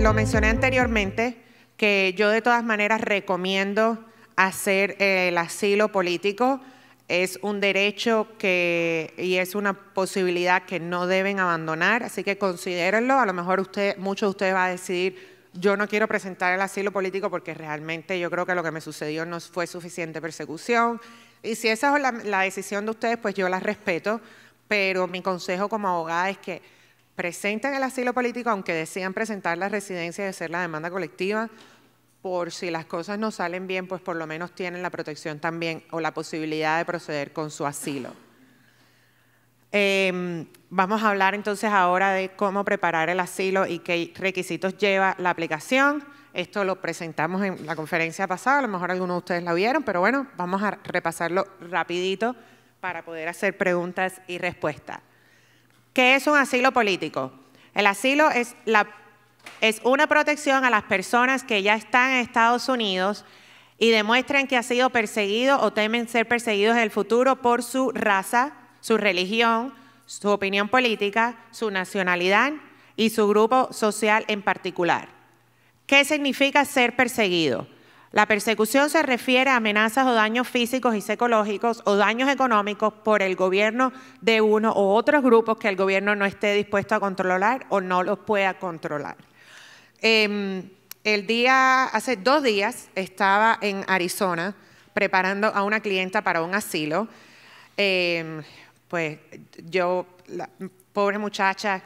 lo mencioné anteriormente, que yo de todas maneras recomiendo hacer el asilo político. Es un derecho y es una posibilidad que no deben abandonar, así que considérenlo. A lo mejor muchos de ustedes van a decidir, yo no quiero presentar el asilo político porque realmente yo creo que lo que me sucedió no fue suficiente persecución. Y si esa es la decisión de ustedes, pues yo la respeto, pero mi consejo como abogada es que presenten el asilo político, aunque decidan presentar la residencia y hacer la demanda colectiva, por si las cosas no salen bien, pues por lo menos tienen la protección también o la posibilidad de proceder con su asilo. Vamos a hablar entonces ahora de cómo preparar el asilo y qué requisitos lleva la aplicación. Esto lo presentamos en la conferencia pasada, a lo mejor algunos de ustedes la vieron, pero bueno, vamos a repasarlo rapidito para poder hacer preguntas y respuestas. ¿Qué es un asilo político? El asilo es una protección a las personas que ya están en Estados Unidos y demuestran que han sido perseguidos o temen ser perseguidos en el futuro por su raza, su religión, su opinión política, su nacionalidad y su grupo social en particular. ¿Qué significa ser perseguido? La persecución se refiere a amenazas o daños físicos y psicológicos o daños económicos por el gobierno de uno u otros grupos que el gobierno no esté dispuesto a controlar o no los pueda controlar. Hace 2 días estaba en Arizona preparando a una clienta para un asilo. Pues la pobre muchacha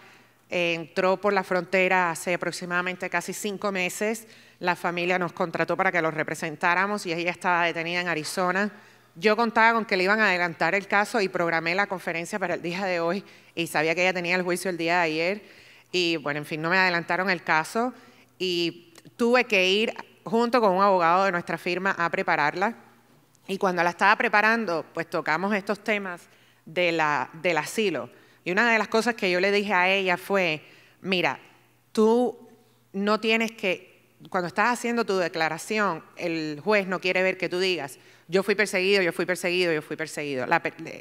entró por la frontera hace aproximadamente casi 5 meses. La familia nos contrató para que los representáramos y ella estaba detenida en Arizona. Yo contaba con que le iban a adelantar el caso y programé la conferencia para el día de hoy y sabía que ella tenía el juicio el día de ayer. Y bueno, en fin, no me adelantaron el caso y tuve que ir junto con un abogado de nuestra firma a prepararla. Y cuando la estaba preparando, pues tocamos estos temas del asilo. Y una de las cosas que yo le dije a ella fue, mira, tú no tienes que, cuando estás haciendo tu declaración, el juez no quiere ver que tú digas, yo fui perseguido, yo fui perseguido, yo fui perseguido.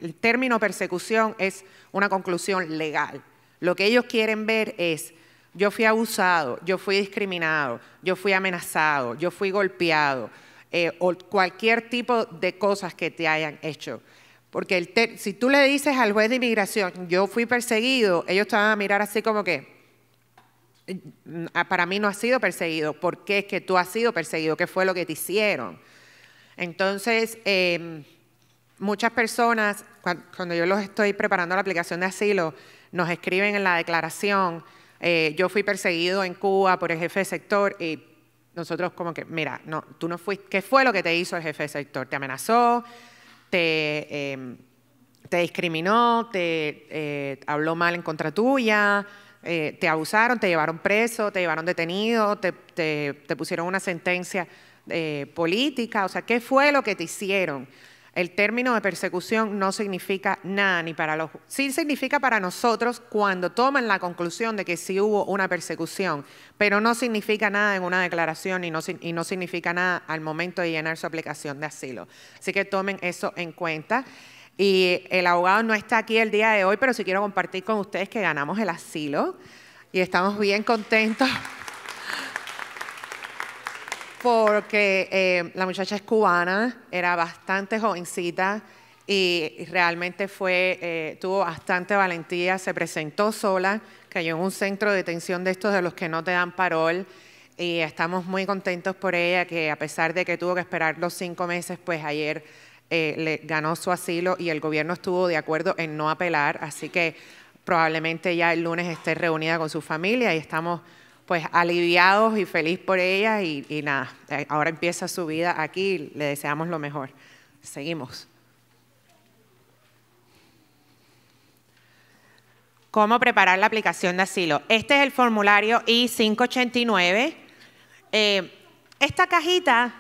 El término persecución es una conclusión legal. Lo que ellos quieren ver es, yo fui abusado, yo fui discriminado, yo fui amenazado, yo fui golpeado, o cualquier tipo de cosas que te hayan hecho. Porque si tú le dices al juez de inmigración, yo fui perseguido, ellos te van a mirar así como que, para mí no has sido perseguido. ¿Por qué es que tú has sido perseguido? ¿Qué fue lo que te hicieron? Entonces, muchas personas, cuando yo los estoy preparando la aplicación de asilo, nos escriben en la declaración, yo fui perseguido en Cuba por el jefe de sector y nosotros como que, mira, no, tú no fuiste, ¿qué fue lo que te hizo el jefe de sector? ¿Te amenazó? ¿Te discriminó? ¿Te habló mal en contra tuya? ¿Te abusaron? ¿Te llevaron preso? ¿Te llevaron detenido? ¿Te pusieron una sentencia política? O sea, ¿qué fue lo que te hicieron? El término de persecución no significa nada, ni para los... Sí significa para nosotros cuando toman la conclusión de que sí hubo una persecución, pero no significa nada en una declaración y no significa nada al momento de llenar su aplicación de asilo. Así que tomen eso en cuenta. Y el abogado no está aquí el día de hoy, pero sí quiero compartir con ustedes que ganamos el asilo y estamos bien contentos porque la muchacha es cubana, era bastante jovencita y realmente tuvo bastante valentía, se presentó sola, cayó en un centro de detención de estos de los que no te dan parol y estamos muy contentos por ella, que a pesar de que tuvo que esperar los 5 meses, pues ayer le ganó su asilo y el gobierno estuvo de acuerdo en no apelar, así que probablemente ya el lunes esté reunida con su familia y estamos pues aliviados y feliz por ella y nada, ahora empieza su vida aquí, le deseamos lo mejor. Seguimos. ¿Cómo preparar la aplicación de asilo? Este es el formulario I-589. Esta cajita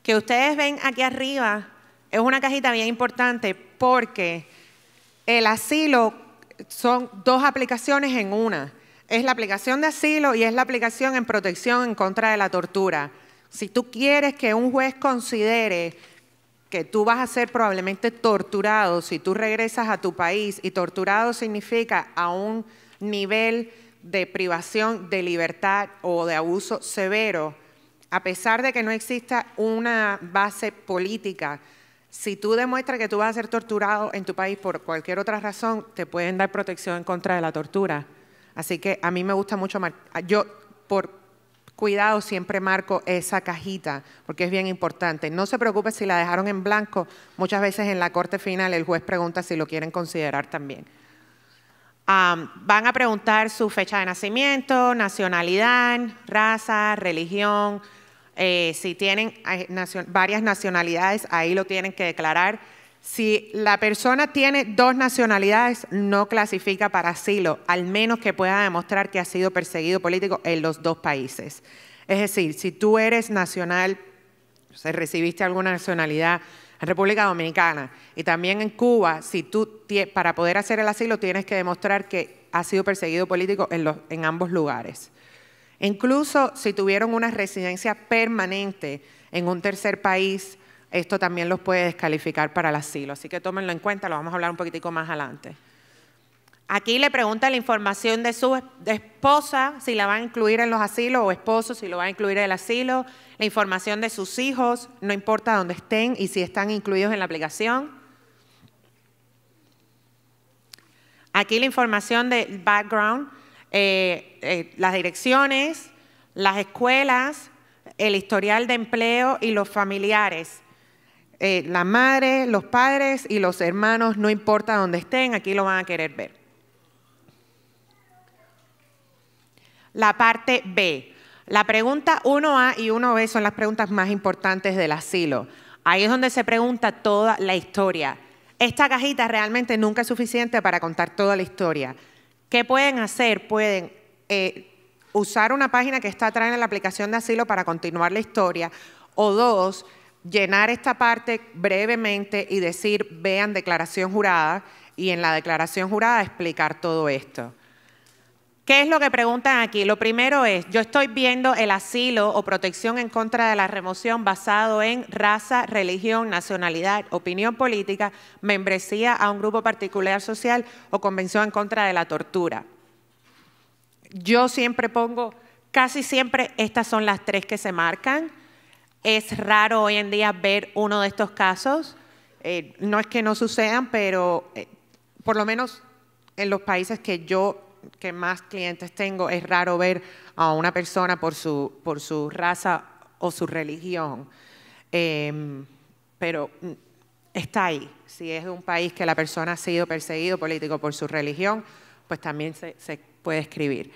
que ustedes ven aquí arriba es una cajita bien importante porque el asilo son 2 aplicaciones en una. Es la aplicación de asilo y es la aplicación en protección en contra de la tortura. Si tú quieres que un juez considere que tú vas a ser probablemente torturado si tú regresas a tu país, y torturado significa a un nivel de privación de libertad o de abuso severo, a pesar de que no exista una base política, si tú demuestras que tú vas a ser torturado en tu país por cualquier otra razón, te pueden dar protección en contra de la tortura. Así que a mí me gusta mucho, yo por cuidado siempre marco esa cajita, porque es bien importante. No se preocupe si la dejaron en blanco, muchas veces en la corte final el juez pregunta si lo quieren considerar también. Van a preguntar su fecha de nacimiento, nacionalidad, raza, religión. Si tienen varias nacionalidades, ahí lo tienen que declarar. Si la persona tiene 2 nacionalidades, no clasifica para asilo, al menos que pueda demostrar que ha sido perseguido político en los 2 países. Es decir, si tú eres nacional, o sea, recibiste alguna nacionalidad en República Dominicana y también en Cuba, si tú para poder hacer el asilo tienes que demostrar que has sido perseguido político en ambos lugares. Incluso si tuvieron una residencia permanente en un tercer país, esto también los puede descalificar para el asilo. Así que tómenlo en cuenta, lo vamos a hablar un poquitico más adelante. Aquí le pregunta la información de su esposa, si la va a incluir en los asilos, o esposo, si lo va a incluir en el asilo. La información de sus hijos, no importa dónde estén y si están incluidos en la aplicación. Aquí la información del background, las direcciones, las escuelas, el historial de empleo y los familiares. La madre, los padres y los hermanos, no importa dónde estén, aquí lo van a querer ver. La parte B. La pregunta 1A y 1B son las preguntas más importantes del asilo. Ahí es donde se pregunta toda la historia. Esta cajita realmente nunca es suficiente para contar toda la historia. ¿Qué pueden hacer? Pueden usar una página que está atrás en la aplicación de asilo para continuar la historia, o 2, llenar esta parte brevemente y decir, vean declaración jurada, y en la declaración jurada explicar todo esto. ¿Qué es lo que preguntan aquí? Lo primero es, yo estoy viendo el asilo o protección en contra de la remoción basado en raza, religión, nacionalidad, opinión política, membresía a un grupo particular social o convención en contra de la tortura. Yo siempre pongo, casi siempre estas son las 3 que se marcan. Es raro hoy en día ver uno de estos casos. No es que no sucedan, pero por lo menos en los países que más clientes tengo, es raro ver a una persona por su raza o su religión. Pero está ahí. Si es de un país que la persona ha sido perseguido político por su religión, pues también se puede escribir.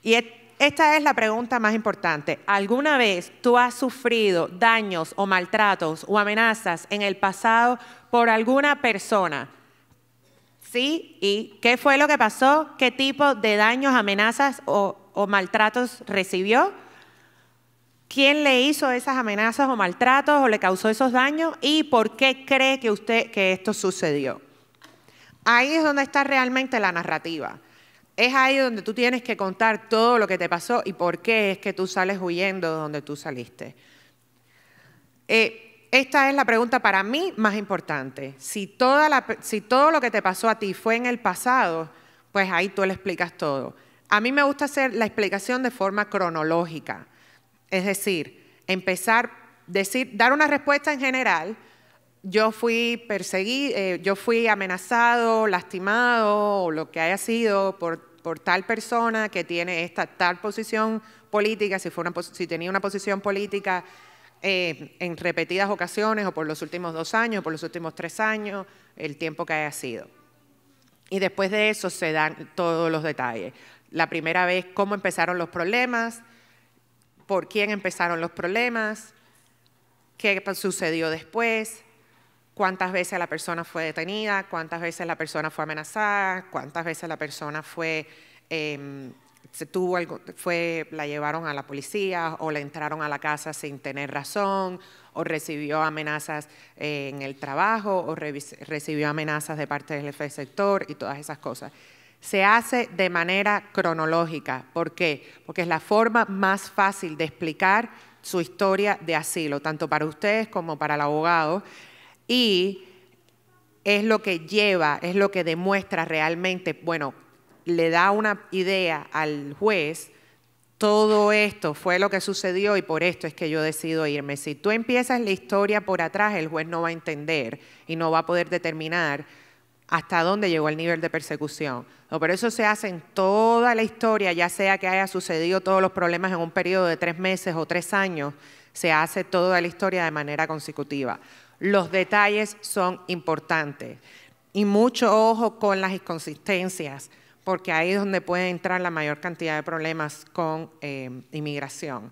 Y esta es la pregunta más importante. ¿Alguna vez tú has sufrido daños o maltratos o amenazas en el pasado por alguna persona? ¿Sí? ¿Y qué fue lo que pasó? ¿Qué tipo de daños, amenazas o maltratos recibió? ¿Quién le hizo esas amenazas o maltratos o le causó esos daños? ¿Y por qué cree que esto sucedió? Ahí es donde está realmente la narrativa. Es ahí donde tú tienes que contar todo lo que te pasó y por qué es que tú sales huyendo de donde tú saliste. Esta es la pregunta para mí más importante. Si todo lo que te pasó a ti fue en el pasado, pues ahí tú le explicas todo. A mí me gusta hacer la explicación de forma cronológica. Es decir, dar una respuesta en general. Yo fui perseguido, yo fui amenazado, lastimado, o lo que haya sido por tal persona que tiene tal posición política, si tenía una posición política en repetidas ocasiones, o por los últimos 2 años, o por los últimos 3 años, el tiempo que haya sido. Y después de eso se dan todos los detalles. La primera vez, cómo empezaron los problemas, por quién empezaron los problemas, qué sucedió después, cuántas veces la persona fue detenida, cuántas veces la persona fue amenazada, cuántas veces la persona la llevaron a la policía o le entraron a la casa sin tener razón, o recibió amenazas en el trabajo, o recibió amenazas de parte del jefe del sector y todas esas cosas. Se hace de manera cronológica. ¿Por qué? Porque es la forma más fácil de explicar su historia de asilo, tanto para ustedes como para el abogado, y es lo que demuestra realmente, bueno, le da una idea al juez, todo esto fue lo que sucedió y por esto es que yo decido irme. Si tú empiezas la historia por atrás, el juez no va a entender y no va a poder determinar hasta dónde llegó el nivel de persecución. Por eso se hace en toda la historia, ya sea que haya sucedido todos los problemas en un periodo de 3 meses o 3 años, se hace toda la historia de manera consecutiva. Los detalles son importantes y mucho ojo con las inconsistencias, porque ahí es donde puede entrar la mayor cantidad de problemas con inmigración.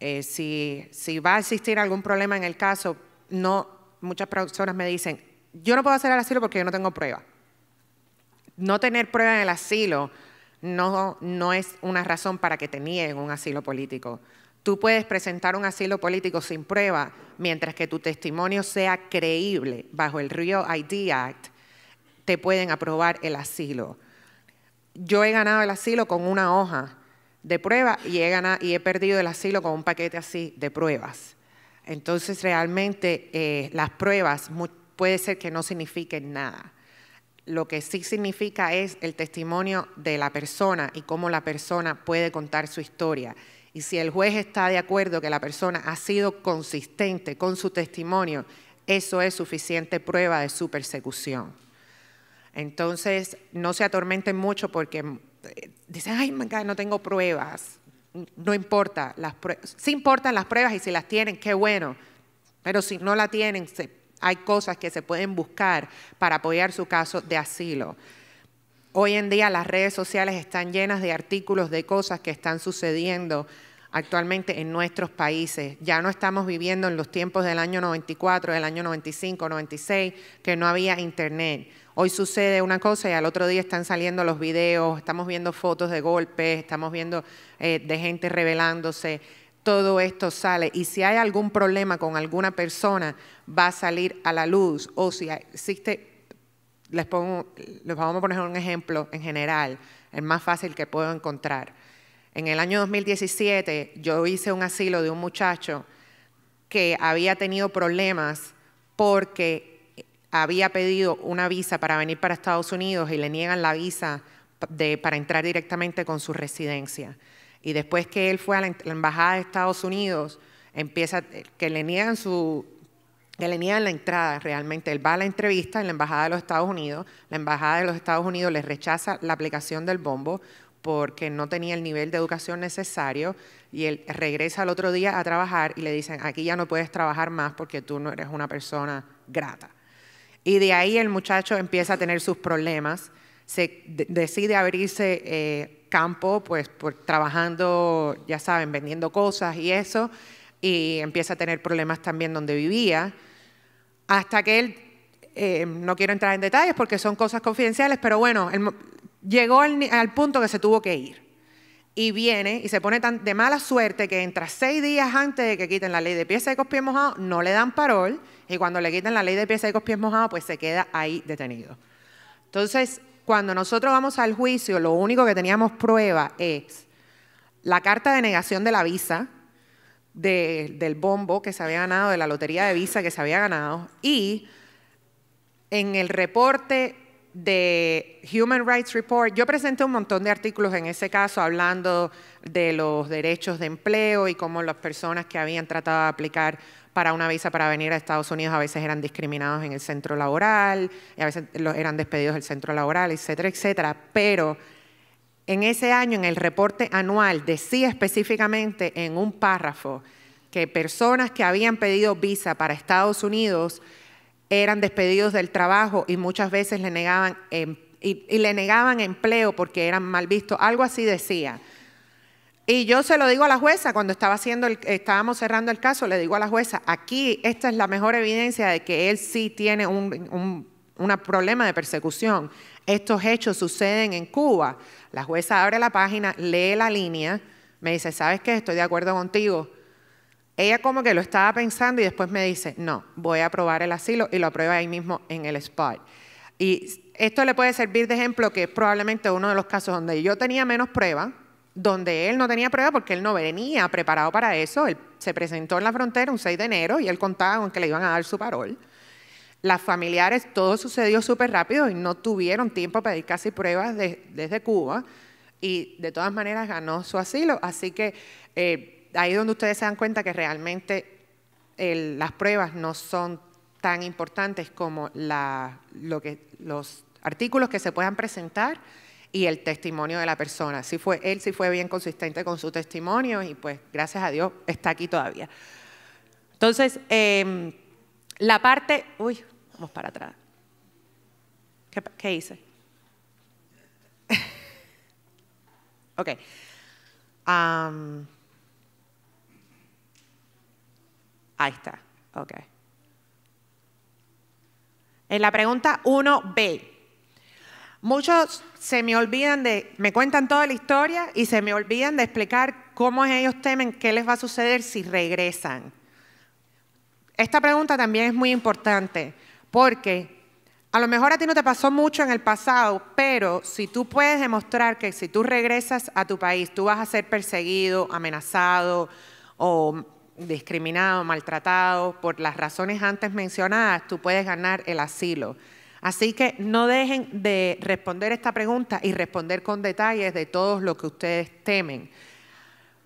Si va a existir algún problema en el caso, muchas personas me dicen, yo no puedo hacer el asilo porque yo no tengo prueba. No tener prueba en el asilo no es una razón para que te nieguen un asilo político. Tú puedes presentar un asilo político sin prueba, mientras que tu testimonio sea creíble bajo el Real ID Act, te pueden aprobar el asilo. Yo he ganado el asilo con una hoja de prueba y he perdido el asilo con un paquete así de pruebas. Entonces, realmente las pruebas puede ser que no signifiquen nada. Lo que sí significa es el testimonio de la persona y cómo la persona puede contar su historia. Y si el juez está de acuerdo que la persona ha sido consistente con su testimonio, eso es suficiente prueba de su persecución. Entonces, no se atormenten mucho porque dicen, ay, no tengo pruebas. No importa, sí importan las pruebas y si las tienen, qué bueno. Pero si no la tienen, hay cosas que se pueden buscar para apoyar su caso de asilo. Hoy en día las redes sociales están llenas de artículos de cosas que están sucediendo actualmente en nuestros países. Ya no estamos viviendo en los tiempos del año 94, del año 95, 96, que no había internet. Hoy sucede una cosa y al otro día están saliendo los videos, estamos viendo fotos de golpes, estamos viendo de gente rebelándose. Todo esto sale y si hay algún problema con alguna persona va a salir a la luz o si existe, les vamos a poner un ejemplo en general, el más fácil que puedo encontrar. En el año 2017 yo hice un asilo de un muchacho que había tenido problemas porque había pedido una visa para venir para Estados Unidos y le niegan la visa para entrar directamente con su residencia. Y después que él fue a la embajada de Estados Unidos, que le niegan la entrada realmente. Él va a la entrevista en la embajada de los Estados Unidos, la embajada de los Estados Unidos le rechaza la aplicación del bombo porque no tenía el nivel de educación necesario y él regresa al otro día a trabajar y le dicen, aquí ya no puedes trabajar más porque tú no eres una persona grata. Y de ahí el muchacho empieza a tener sus problemas, decide abrirse campo, pues trabajando, ya saben, vendiendo cosas y eso, y empieza a tener problemas también donde vivía, hasta que él, no quiero entrar en detalles porque son cosas confidenciales, pero bueno, llegó al punto que se tuvo que ir. Y viene y se pone tan de mala suerte que entra 6 días antes de que quiten la ley de pies secos, pies mojados, no le dan parol, y cuando le quiten la ley de pies secos, pies mojados, pues se queda ahí detenido. Entonces, cuando nosotros vamos al juicio, lo único que teníamos prueba es la carta de negación de la visa, del bombo que se había ganado, de la lotería de visa que se había ganado, y en el reporte de Human Rights Report, yo presenté un montón de artículos en ese caso hablando de los derechos de empleo y cómo las personas que habían tratado de aplicar para una visa para venir a Estados Unidos a veces eran discriminados en el centro laboral, y a veces eran despedidos del centro laboral, etcétera, etcétera. Pero en ese año, en el reporte anual, decía específicamente en un párrafo que personas que habían pedido visa para Estados Unidos eran despedidos del trabajo y muchas veces le negaban, le negaban empleo porque eran mal vistos. Algo así decía. Y yo se lo digo a la jueza cuando estábamos cerrando el caso, le digo a la jueza, aquí esta es la mejor evidencia de que él sí tiene un problema de persecución. Estos hechos suceden en Cuba. La jueza abre la página, lee la línea, me dice, ¿sabes qué? Estoy de acuerdo contigo. Ella como que lo estaba pensando y después me dice, no, voy a aprobar el asilo y lo aprueba ahí mismo en el spot. Y esto le puede servir de ejemplo que es probablemente uno de los casos donde yo tenía menos prueba, donde él no tenía prueba porque él no venía preparado para eso. Él se presentó en la frontera un 6 de enero y él contaba con que le iban a dar su parol. Las familiares, todo sucedió súper rápido y no tuvieron tiempo a pedir casi pruebas desde Cuba y de todas maneras ganó su asilo. Así que ahí es donde ustedes se dan cuenta que realmente las pruebas no son tan importantes como los artículos que se puedan presentar y el testimonio de la persona. Él sí fue bien consistente con su testimonio y pues gracias a Dios está aquí todavía. Entonces, la parte... Uy, vamos para atrás. ¿Qué hice? Ok. Ahí está. Ok. En la pregunta 1B. Muchos me cuentan toda la historia y se me olvidan de explicar cómo ellos temen qué les va a suceder si regresan. Esta pregunta también es muy importante porque a lo mejor a ti no te pasó mucho en el pasado, pero si tú puedes demostrar que si tú regresas a tu país, tú vas a ser perseguido, amenazado o discriminado, maltratado por las razones antes mencionadas, tú puedes ganar el asilo. Así que no dejen de responder esta pregunta y responder con detalles de todo lo que ustedes temen.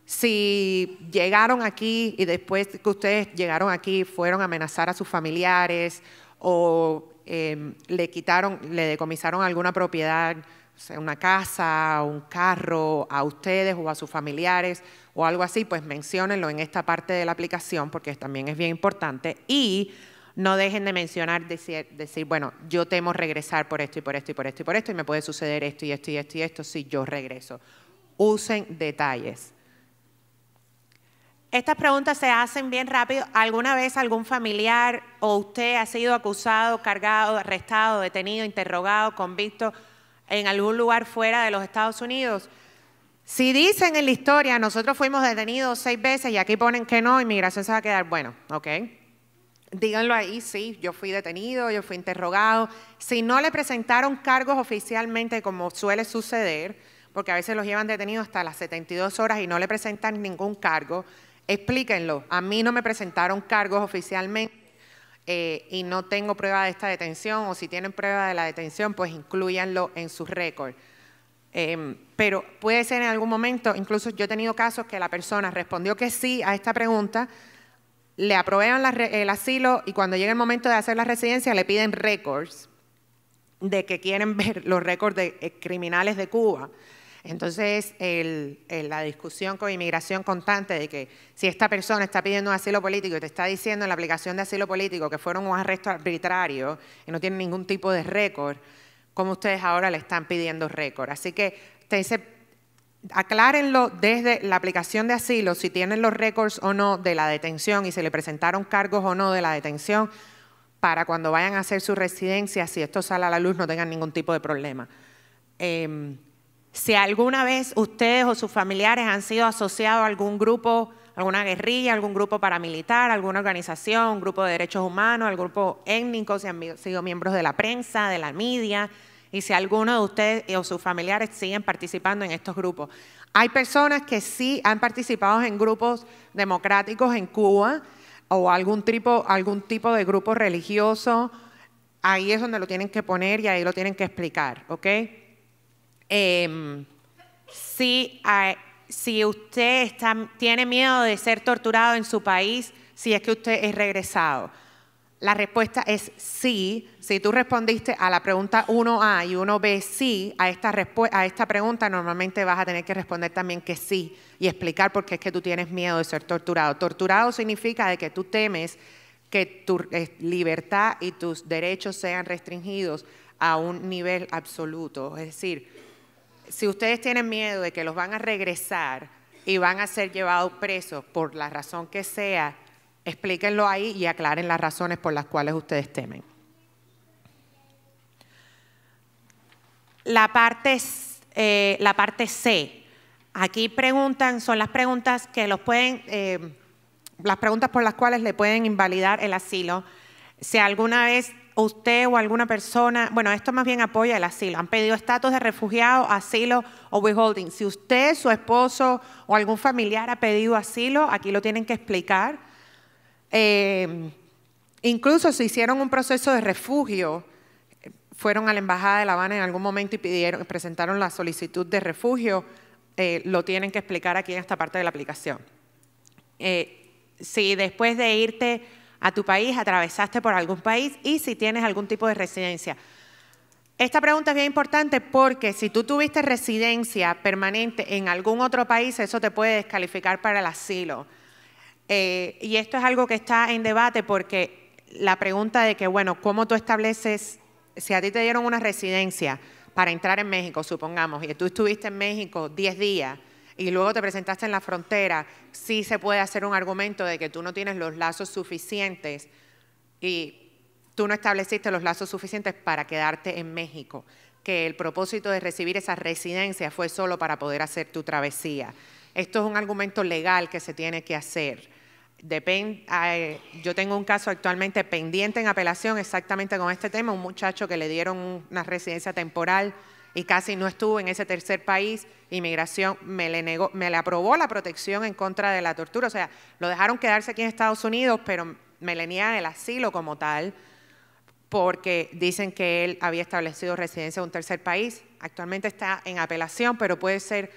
Si llegaron aquí y después que ustedes llegaron aquí fueron a amenazar a sus familiares o le decomisaron alguna propiedad, o sea, una casa, un carro, a ustedes o a sus familiares o algo así, pues menciónenlo en esta parte de la aplicación porque también es bien importante. Y no dejen de mencionar, decir, bueno, yo temo regresar por esto y por esto y por esto y por esto y me puede suceder esto y esto y esto y esto si yo regreso. Usen detalles. Estas preguntas se hacen bien rápido. ¿Alguna vez algún familiar o usted ha sido acusado, cargado, arrestado, detenido, interrogado, convicto en algún lugar fuera de los Estados Unidos? Si dicen en la historia, nosotros fuimos detenidos 6 veces y aquí ponen que no, inmigración se va a quedar, bueno, ok. Díganlo ahí, sí, yo fui detenido, yo fui interrogado. Si no le presentaron cargos oficialmente, como suele suceder, porque a veces los llevan detenidos hasta las 72 horas y no le presentan ningún cargo, explíquenlo. A mí no me presentaron cargos oficialmente y no tengo prueba de esta detención, o si tienen prueba de la detención, pues inclúyanlo en sus récords. Pero puede ser en algún momento, incluso yo he tenido casos que la persona respondió que sí a esta pregunta, le aprueban el asilo y cuando llega el momento de hacer la residencia le piden récords de que quieren ver los récords de criminales de Cuba. Entonces, la discusión con inmigración constante de que si esta persona está pidiendo un asilo político y te está diciendo en la aplicación de asilo político que fueron un arresto arbitrario y no tienen ningún tipo de récord, ¿cómo ustedes ahora le están pidiendo récord? Así que aclárenlo desde la aplicación de asilo, si tienen los récords o no de la detención y si le presentaron cargos o no de la detención, para cuando vayan a hacer su residencia, si esto sale a la luz, no tengan ningún tipo de problema. Si alguna vez ustedes o sus familiares han sido asociados a algún grupo, alguna guerrilla, algún grupo paramilitar, alguna organización, un grupo de derechos humanos, algún grupo étnico, si han sido miembros de la prensa, de la media, y si alguno de ustedes o sus familiares siguen participando en estos grupos. Hay personas que sí han participado en grupos democráticos en Cuba o algún tipo de grupo religioso. Ahí es donde lo tienen que poner y ahí lo tienen que explicar, ¿ok? Si usted tiene miedo de ser torturado en su país, si es que usted es regresado. La respuesta es sí. Si tú respondiste a la pregunta 1A y 1B sí, a esta pregunta normalmente vas a tener que responder también que sí y explicar por qué es que tú tienes miedo de ser torturado. Torturado significa de que tú temes que tu libertad y tus derechos sean restringidos a un nivel absoluto. Es decir, si ustedes tienen miedo de que los van a regresar y van a ser llevados presos por la razón que sea, explíquenlo ahí y aclaren las razones por las cuales ustedes temen. La parte C. Aquí son las preguntas que las preguntas por las cuales le pueden invalidar el asilo. Si alguna vez usted o alguna persona, bueno, esto más bien apoya el asilo, han pedido estatus de refugiado, asilo o withholding. Si usted, su esposo o algún familiar ha pedido asilo, aquí lo tienen que explicar. Incluso si hicieron un proceso de refugio, fueron a la Embajada de La Habana en algún momento y presentaron la solicitud de refugio, lo tienen que explicar aquí en esta parte de la aplicación. Si después de irte a tu país atravesaste por algún país y si tienes algún tipo de residencia. Esta pregunta es bien importante porque si tú tuviste residencia permanente en algún otro país, eso te puede descalificar para el asilo. Y esto es algo que está en debate porque la pregunta de que, bueno, ¿cómo tú estableces, si a ti te dieron una residencia para entrar en México, supongamos, y tú estuviste en México 10 días y luego te presentaste en la frontera, sí se puede hacer un argumento de que tú no tienes los lazos suficientes y tú no estableciste los lazos suficientes para quedarte en México, que el propósito de recibir esa residencia fue solo para poder hacer tu travesía. Esto es un argumento legal que se tiene que hacer. Yo tengo un caso actualmente pendiente en apelación exactamente con este tema, un muchacho que le dieron una residencia temporal y casi no estuvo en ese tercer país, inmigración me le aprobó la protección en contra de la tortura, o sea, lo dejaron quedarse aquí en Estados Unidos, pero me le niegan el asilo como tal, porque dicen que él había establecido residencia en un tercer país. Actualmente está en apelación, pero puede ser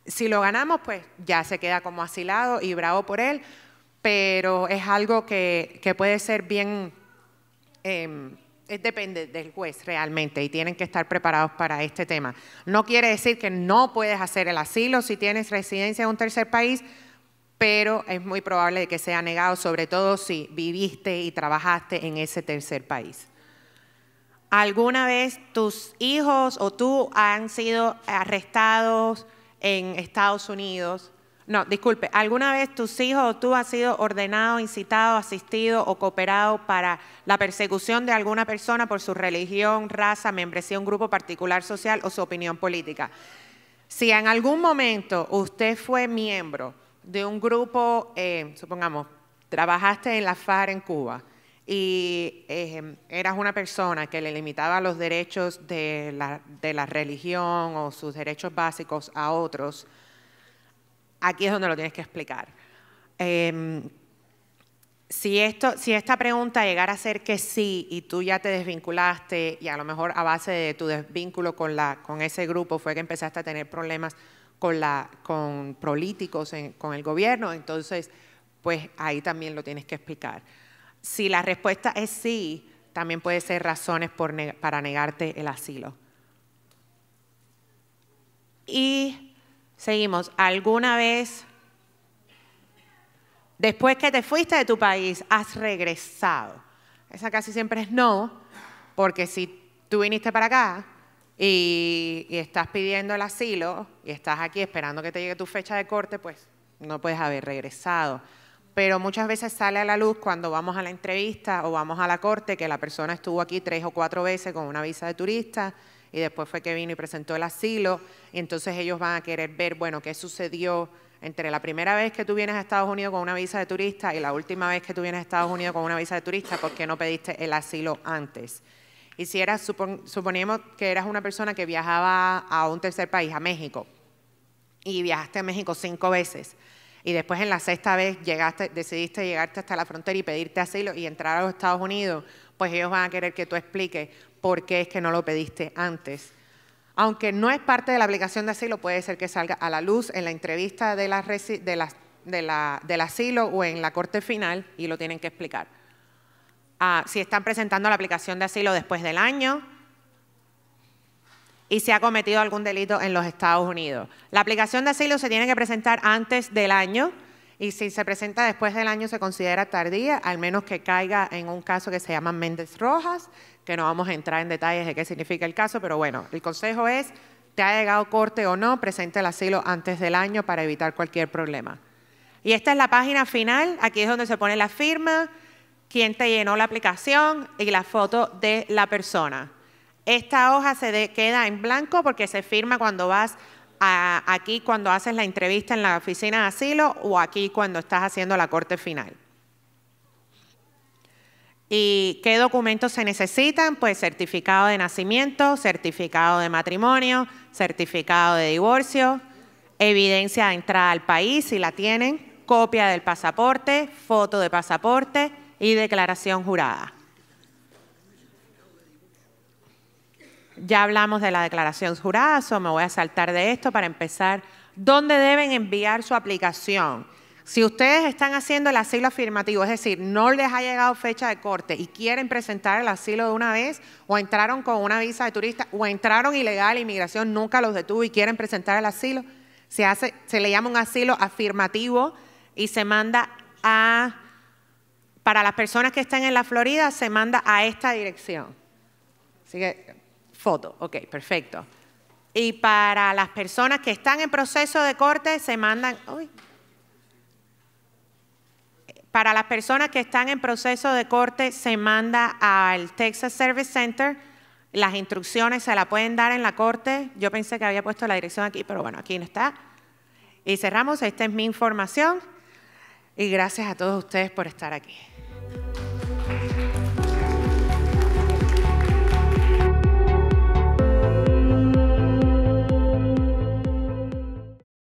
si lo ganamos, pues ya se queda como asilado y bravo por él, pero es algo que puede ser bien, depende del juez realmente y tienen que estar preparados para este tema. No quiere decir que no puedes hacer el asilo si tienes residencia en un tercer país, pero es muy probable que sea negado, sobre todo si viviste y trabajaste en ese tercer país. ¿Alguna vez tus hijos o tú han sido arrestados en Estados Unidos? No, disculpe, ¿alguna vez tus hijos o tú has sido ordenado, incitado, asistido o cooperado para la persecución de alguna persona por su religión, raza, membresía en un grupo particular social o su opinión política? Si en algún momento usted fue miembro de un grupo, supongamos, trabajaste en la FARC en Cuba y eras una persona que le limitaba los derechos de la religión o sus derechos básicos a otros, aquí es donde lo tienes que explicar. Si esta pregunta llegara a ser que sí y tú ya te desvinculaste y a lo mejor a base de tu desvínculo con ese grupo fue que empezaste a tener problemas con políticos, con el gobierno, entonces pues ahí también lo tienes que explicar. Si la respuesta es sí, también puede ser razones para negarte el asilo. Y seguimos. ¿Alguna vez, después que te fuiste de tu país, has regresado? Esa casi siempre es no, porque si tú viniste para acá y estás pidiendo el asilo y estás aquí esperando que te llegue tu fecha de corte, pues no puedes haber regresado. Pero muchas veces sale a la luz cuando vamos a la entrevista o vamos a la corte que la persona estuvo aquí 3 o 4 veces con una visa de turista y después fue que vino y presentó el asilo y entonces ellos van a querer ver, bueno, qué sucedió entre la primera vez que tú vienes a Estados Unidos con una visa de turista y la última vez que tú vienes a Estados Unidos con una visa de turista, ¿por qué no pediste el asilo antes? Y si suponíamos que eras una persona que viajaba a un tercer país, a México, y viajaste a México 5 veces, y después en la 6ª vez decidiste llegarte hasta la frontera y pedirte asilo y entrar a los Estados Unidos, pues ellos van a querer que tú expliques por qué es que no lo pediste antes. Aunque no es parte de la aplicación de asilo, puede ser que salga a la luz en la entrevista del asilo o en la corte final y lo tienen que explicar. Si están presentando la aplicación de asilo después del año y si ha cometido algún delito en los Estados Unidos. La aplicación de asilo se tiene que presentar antes del año y si se presenta después del año se considera tardía, al menos que caiga en un caso que se llama Méndez Rojas, que no vamos a entrar en detalles de qué significa el caso, pero bueno, el consejo es, te ha llegado corte o no, presente el asilo antes del año para evitar cualquier problema. Y esta es la página final, aquí es donde se pone la firma, quién te llenó la aplicación y la foto de la persona. Esta hoja queda en blanco porque se firma cuando vas aquí cuando haces la entrevista en la oficina de asilo o aquí cuando estás haciendo la corte final. ¿Y qué documentos se necesitan? Pues certificado de nacimiento, certificado de matrimonio, certificado de divorcio, evidencia de entrada al país si la tienen, copia del pasaporte, foto de pasaporte y declaración jurada. Ya hablamos de la declaración jurada, me voy a saltar de esto para empezar. ¿Dónde deben enviar su aplicación? Si ustedes están haciendo el asilo afirmativo, es decir, no les ha llegado fecha de corte y quieren presentar el asilo de una vez, o entraron con una visa de turista, o entraron ilegal, inmigración nunca los detuvo y quieren presentar el asilo, se le llama un asilo afirmativo y se manda para las personas que están en la Florida, se manda a esta dirección. Así que, foto, ok, perfecto. Y para las personas que están en proceso de corte, se mandan... Para las personas que están en proceso de corte, se manda al Texas Service Center. Las instrucciones se las pueden dar en la corte. Yo pensé que había puesto la dirección aquí, pero bueno, aquí no está. Y cerramos. Esta es mi información. Y gracias a todos ustedes por estar aquí.